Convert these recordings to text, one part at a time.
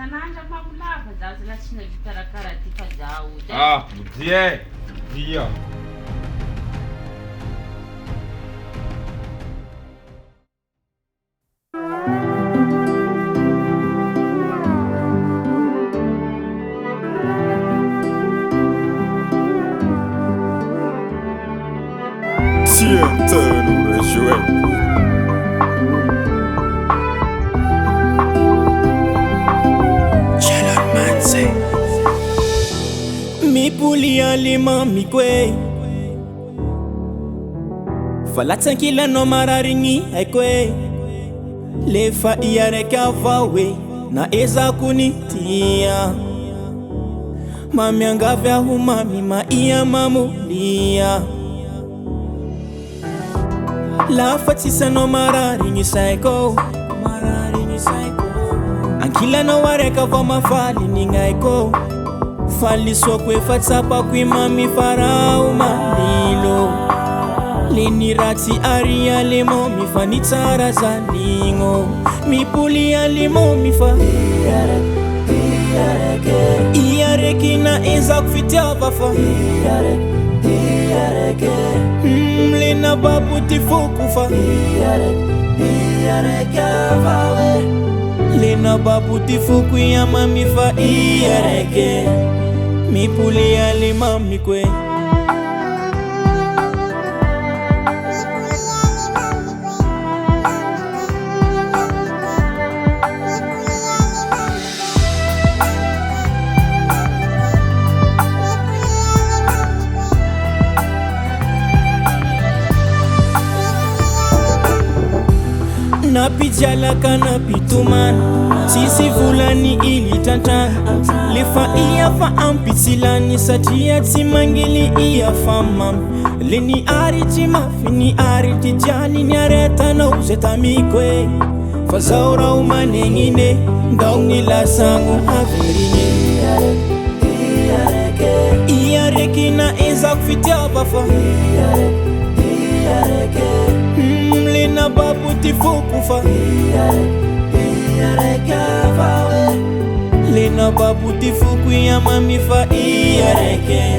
San'andro mamolava zaho la tsy navikarakara ty fa zaho Budie via. Tiens, nous jouer. Mipulia lima mikwe Falatsankila no mararingi aikwe Lefa iareka vawe na eza kunitia Mami angavya humami maia mamulia Lafa tisa no mararingi saiko Ankila no wareka va mafali ningaiko Fali sokwe fatsapa kwi mami farao malilo Lini rati aria limo mifani tsara zalingo Mipulia limo mifa Iyareki na eza kufitia vafa Lina babu tifukufa Lina babu tifuku ya mami fa iyareke Mipulia lima mikwe Napijala kana pituman Sisi vulani ili tantan Lefa iya fa ampitilani Satia timangili iya fa mam Lini ari timafini ari tijani Nyareta na uzeta mikwe Fazaura umanengine Ndaungi la sangu averine Iyareki na eza kufitia bafa Lina babu tifukufa Lina babu tifuku ya mami fa iyareke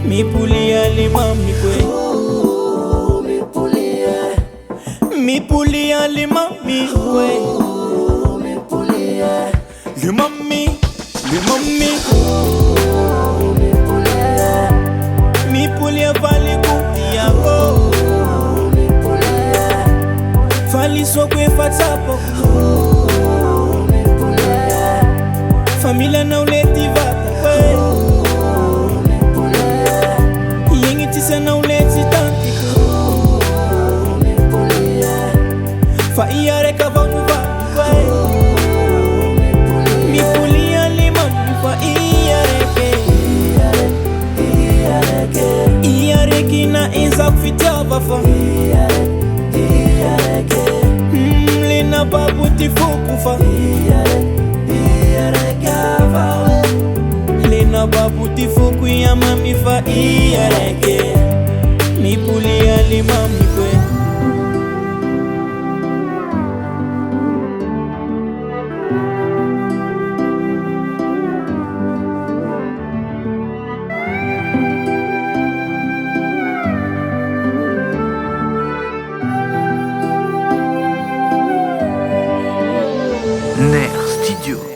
Mipulia lima mikwe Mipulia lima mikwe Lima mi Mipulia vali kutiyako Fali sokwe fatsapo Familia na uleti vata Yengi tisa na uleti tantiko Fa iyareka vangu vata Mipulia lima fa iyareke Iyareki na eza kufitia vafa Lina babu tifukufa Lina babu tifuku ya mami fa iyareke Mipulia lima mikwe Ner Studio.